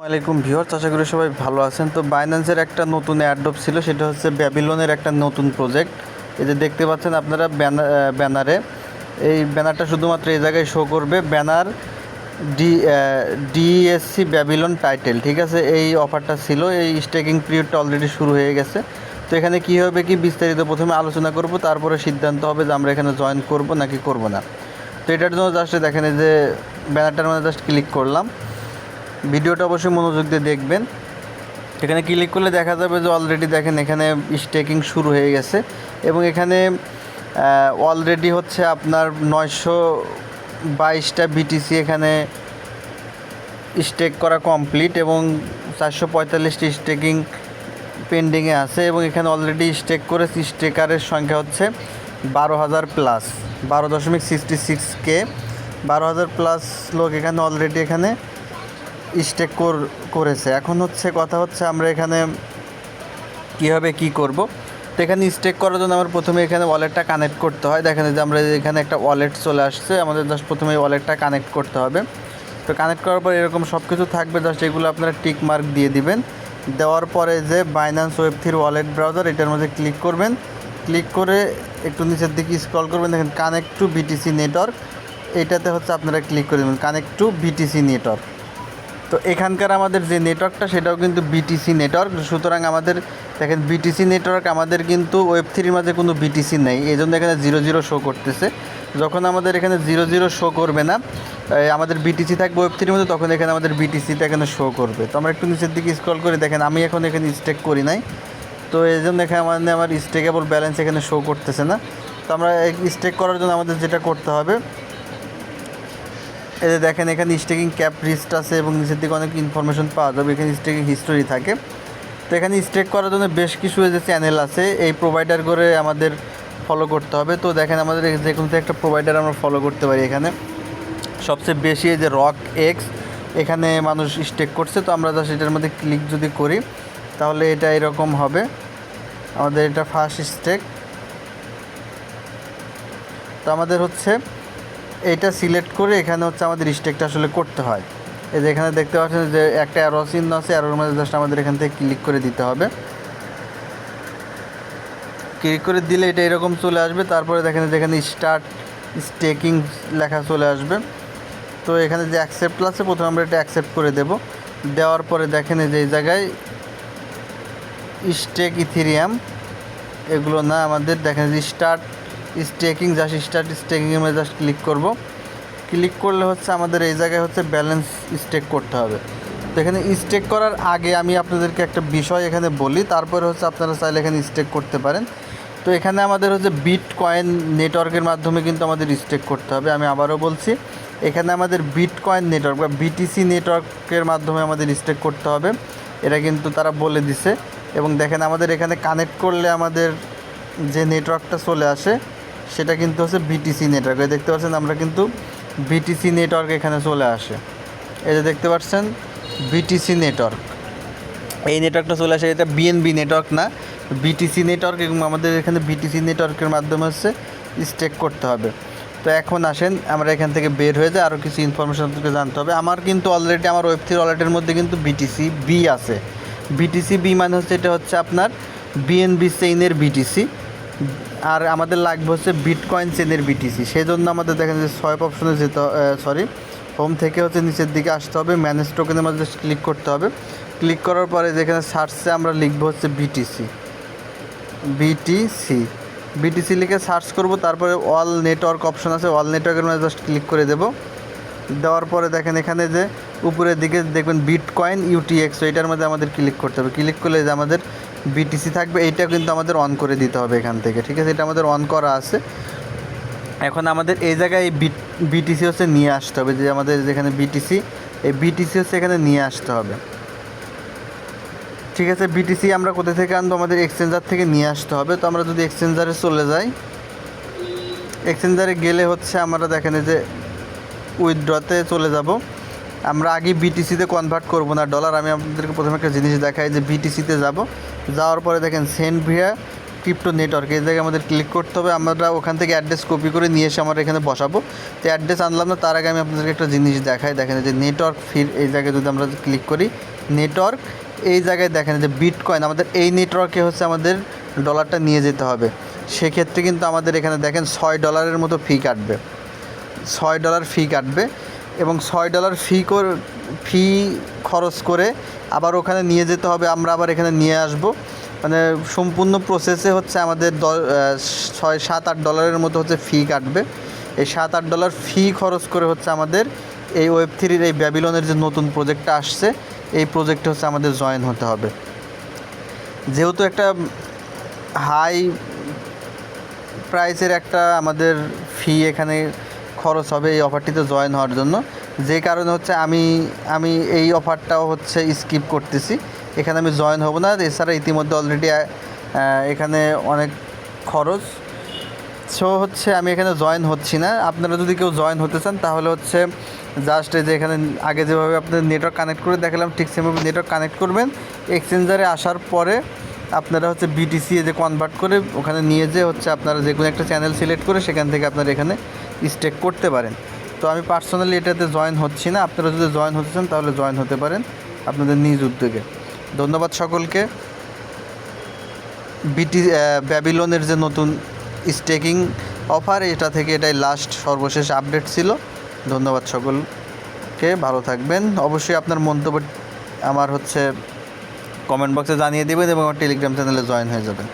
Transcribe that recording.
ওয়ালাইকুম ভিউয়ার্স, আশা করি সবাই ভালো আছেন। তো বাইন্যান্সের একটা নতুন অ্যাডপ ছিল, সেটা হচ্ছে ব্যাবিলনের একটা নতুন প্রজেক্ট। এই যে দেখতে পাচ্ছেন আপনারা ব্যানারে, এই ব্যানারটা শুধুমাত্র এই জায়গায় শো করবে, ব্যানার ডিএসসি ব্যাবিলন টাইটেল। ঠিক আছে, এই অফারটা ছিল, এই স্টেকিং পিরিয়ডটা অলরেডি শুরু হয়ে গেছে। তো এখানে কী হবে কি বিস্তারিত প্রথমে আলোচনা করব, তারপরে সিদ্ধান্ত হবে যে আমরা এখানে জয়েন করব নাকি করব না। তো এটার জন্য জাস্ট দেখেন, এই যে ব্যানারটার মধ্যে জাস্ট ক্লিক করলাম। ভিডিওটা অবশ্যই মনোযোগ দিয়ে দেখবেন। এখানে ক্লিক করলে দেখা যাবে যে অলরেডি দেখেন এখানে স্টেকিং শুরু হয়ে গেছে, এবং এখানে অলরেডি হচ্ছে আপনার 922টা বিটিসি এখানে স্টেক করা কমপ্লিট, এবং 445টি স্টেকিং পেন্ডিংয়ে আছে, এবং এখানে অলরেডি স্টেক করে স্টেকারের সংখ্যা হচ্ছে 12,000 প্লাস, 12.66K, 12,000 প্লাস লোক এখানে অলরেডি এখানে স্টেক করেছে। এখন হচ্ছে কথা হচ্ছে আমরা এখানে কীভাবে কী করব। তো এখানে স্টেক করার জন্য আমরা প্রথমে এখানে ওয়ালেটটা কানেক্ট করতে হয়। দেখেন যে আমরা এখানে একটা ওয়ালেট চলে আসছে, আমাদের জাস্ট প্রথমে এই ওয়ালেটটা কানেক্ট করতে হবে। তো কানেক্ট করার পর এরকম সব কিছু থাকবে, জাস্ট এগুলো আপনারা টিক মার্ক দিয়ে দিবেন। দেওয়ার পরে যে বাইন্যান্স Web3 ওয়ালেট ব্রাউজার, এটার মধ্যে ক্লিক করবেন। ক্লিক করে একটু নিচের দিকে স্ক্রল করবেন, দেখেন কানেক্ট টু বিটিসি নেটওয়ার্ক, এইটাতে হচ্ছে আপনারা ক্লিক করে দেবেন, কানেক্ট টু বিটিসি নেটওয়ার্ক। তো এখানকার আমাদের যে নেটওয়ার্কটা সেটাও কিন্তু বিটিসি নেটওয়ার্ক, সুতরাং আমাদের দেখেন বিটিসি নেটওয়ার্ক, আমাদের কিন্তু Web3-র মাঝে কোনো বিটিসি নেই, এই জন্য এখানে 00 শো করতেছে। যখন আমাদের এখানে 00 শো করবে না, আমাদের বিটিসি থাকবে Web3-র মধ্যে, তখন এখানে আমাদের বিটিসিটা এখানে শো করবে। তো আমরা একটু নিচের দিকে স্ক্রল করে দেখেন, আমি এখন এখানে স্টেক করি নাই, তো এই জন্য এখানে আমার স্টেকেবল ব্যালেন্স এখানে শো করতেছে না। তো আমরা স্টেক করার জন্য আমাদের যেটা করতে হবে, এই যে দেখেন এখানে স্টেকিং ক্যাপ লিস্ট আছে, এবং নিচের দিকে অনেক ইনফরমেশন পাওয়া যাবে, এখানে স্টেকিং হিস্টোরি থাকে। তো এখানে স্টেক করার জন্য বেশ কিছু যে চ্যানেল আছে, এই প্রোভাইডার করে আমাদের ফলো করতে হবে। তো দেখেন আমাদের যে কোনো একটা প্রোভাইডার আমরা ফলো করতে পারি। এখানে সবচেয়ে বেশি এই যে রক এক্স, এখানে মানুষ স্টেক করছে। তো আমরা জাস্ট এটার মধ্যে ক্লিক যদি করি, তাহলে এটা এরকম হবে, আমাদের এটা ফার্স্ট স্টেক। তো আমাদের হচ্ছে এইটা সিলেক্ট করে এখানে হচ্ছে আমাদের স্টেকটা আসলে করতে হয়। এই যে এখানে দেখতে পাচ্ছেন যে একটা অ্যারো চিহ্ন আছে, অ্যারোর মধ্যে জাস্ট আমাদের এখান থেকে ক্লিক করে দিতে হবে। ক্লিক করে দিলে এটা এরকম চলে আসবে। তারপরে দেখেন যেখানে স্টার্ট স্টেকিং লেখা চলে আসবে। তো এখানে যে অ্যাকসেপ্ট আছে, প্রথমে আমরা এটা অ্যাকসেপ্ট করে দেব। দেওয়ার পরে দেখেন যে এই জায়গায় স্টেক ইথেরিয়াম এগুলো না, আমাদের দেখেন যে স্টার্ট স্টেকিং, জাস্ট স্টার্ট স্টেকিংয়ের মধ্যে জাস্ট ক্লিক করব। ক্লিক করলে হচ্ছে আমাদের এই জায়গায় হচ্ছে ব্যালেন্স স্টেক করতে হবে। তো এখানে স্টেক করার আগে আমি আপনাদেরকে একটা বিষয় এখানে বলি, তারপরে হচ্ছে আপনারা চাইলে এখানে স্টেক করতে পারেন। তো এখানে আমাদের হচ্ছে বিটকয়েন নেটওয়ার্কের মাধ্যমে কিন্তু আমাদের স্টেক করতে হবে। আমি আবারও বলছি, এখানে আমাদের বিটকয়েন নেটওয়ার্ক বা বিটিসি নেটওয়ার্কের মাধ্যমে আমাদের স্টেক করতে হবে, এটা কিন্তু তারা বলে দিছে। এবং দেখেন আমাদের এখানে কানেক্ট করলে আমাদের যে নেটওয়ার্কটা চলে আসে সেটা কিন্তু হচ্ছে বিটিসি নেটওয়ার্ক। দেখতে পাচ্ছেন আমরা কিন্তু বিটিসি নেটওয়ার্ক এখানে চলে আসে, এই যে দেখতে পাচ্ছেন বিটিসি নেটওয়ার্ক, এই নেটওয়ার্কটা চলে আসে। এটা বিএনবি নেটওয়ার্ক না, বিটিসি নেটওয়ার্ক, এবং আমাদের এখানে বিটিসি নেটওয়ার্কের মাধ্যমে হচ্ছে স্টেক করতে হবে। তো এখন আসেন আমরা এখান থেকে বের হয়ে যাই, আরও কিছু ইনফরমেশন আপনাকে জানতে হবে। আমার কিন্তু অলরেডি আমার Web3 ওয়ালেটের মধ্যে কিন্তু বিটিসি বি আছে। বিটিসি বি মানে হচ্ছে এটা হচ্ছে আপনার বিএনবি চেইনের বিটিসি, আর আমাদের লাগবে হচ্ছে বিটকয়েন চেনের বিটিসি। সেই জন্য আমাদের দেখেন যে সোয়াইপ অপশনে যেতে, হোম থেকে হচ্ছে নিচের দিকে আসতে হবে, ম্যানেজ টোকেনের মধ্যে ক্লিক করতে হবে। ক্লিক করার পরে যেখানে সার্চে আমরা লিখবো হচ্ছে বিটিসি, বিটিসি বিটিসি লিখে সার্চ করব। তারপরে অল নেটওয়ার্ক অপশন আছে, অল নেটওয়ার্কের মধ্যে জাস্ট ক্লিক করে দেব। দেওয়ার পরে দেখেন এখানে যে উপরের দিকে দেখবেন বিটকয়েন ইউটিএক্স, এটার মধ্যে আমাদের ক্লিক করতে হবে। ক্লিক করলে যে আমাদের বিটিসি থাকবে, এইটা কিন্তু আমাদের অন করে দিতে হবে এখান থেকে। ঠিক আছে, এটা আমাদের অন করা আছে। এখন আমাদের এই জায়গায় এই বিটিসি হচ্ছে নিয়ে আসতে হবে, যে আমাদের যেখানে বিটিসি, এই বিটিসি হচ্ছে এখানে নিয়ে আসতে হবে। ঠিক আছে, বিটিসি আমরা কোথা থেকে আনবো, আমাদের এক্সচেঞ্জার থেকে নিয়ে আসতে হবে। তো আমরা যদি এক্সচেঞ্জারে চলে যাই, এক্সচেঞ্জারে গেলে হচ্ছে আমরা দেখেন যে উইথড্রতে চলে যাব। আমরা আগে বিটিসিতে কনভার্ট করব না ডলার। আমি আপনাদেরকে প্রথমে একটা জিনিস দেখাই, যে বিটিসিতে যাব, যাওয়ার পরে দেখেন সেন্ড ভিয়া ক্রিপ্টো নেটওয়ার্ক, এই জায়গায় আমাদের ক্লিক করতে হবে। আমরা ওখান থেকে অ্যাড্রেস কপি করে নিয়ে এসে আমরা এখানে বসাবো। তো অ্যাড্রেস আনলাম না, তার আগে আমি আপনাদেরকে একটা জিনিস দেখাই। দেখেন যে নেটওয়ার্ক ফির, এই জায়গায় যদি আমরা ক্লিক করি নেটওয়ার্ক, এই জায়গায় দেখেন যে বিটকয়েন, আমাদের এই নেটওয়ার্কে হচ্ছে আমাদের ডলারটা নিয়ে যেতে হবে। সেক্ষেত্রে কিন্তু আমাদের এখানে দেখেন $6 মতো ফি কাটবে, $6 ফি কাটবে। এবং $6 ফি খরচ করে আবার ওখানে নিয়ে যেতে হবে, আমরা আবার এখানে নিয়ে আসব। মানে সম্পূর্ণ প্রসেসে হচ্ছে আমাদের $6-7-8 মতো হচ্ছে ফি কাটবে। এই $7-8 ফি খরচ করে হচ্ছে আমাদের এই Web3 এই ব্যাবিলনের যে নতুন প্রজেক্টটা আসছে, এই প্রজেক্টে হচ্ছে আমাদের জয়েন হতে হবে। যেহেতু একটা হাই প্রাইসের একটা আমাদের ফি এখানে খরচ হবে এই অফারটিতে জয়েন হওয়ার জন্য, যে কারণে হচ্ছে আমি এই অফারটাও হচ্ছে স্কিপ করতেছি, এখানে আমি জয়েন হব না। এছাড়া ইতিমধ্যে অলরেডি এখানে অনেক খরচ, সো হচ্ছে আমি এখানে জয়েন হচ্ছি না। আপনারা যদি কেউ জয়েন হতে চান তাহলে হচ্ছে জাস্ট এই যে এখানে আগে যেভাবে আপনাদের নেটওয়ার্ক কানেক্ট করে দেখালাম ঠিক সেভাবে নেটওয়ার্ক কানেক্ট করবেন। এক্সচেঞ্জারে আসার পরে আপনারা হচ্ছে বিটিসি যে কনভার্ট করে ওখানে নিয়ে যেয়ে হচ্ছে আপনারা যে কোনো একটা চ্যানেল সিলেক্ট করে সেখান থেকে আপনারা এখানে স্টেক করতে পারেন। তো আমি পার্সোনালি এটাতে জয়েন হচ্ছি না। আপনারা যদি জয়েন হতে চান তাহলে জয়েন হতে পারেন আপনাদের নিজ উদ্যোগে। ধন্যবাদ সকলকে। ব্যাবিলনের যে নতুন স্টেকিং অফার, এটা থেকে এটাই লাস্ট সর্বশেষ আপডেট ছিল। ধন্যবাদ সকলকে, ভালো থাকবেন। অবশ্যই আপনার মন্তব্য আমার হচ্ছে কমেন্ট বক্সে জানিয়ে দেবেন এবং আমার টেলিগ্রাম চ্যানেলে জয়েন হয়ে যাবেন।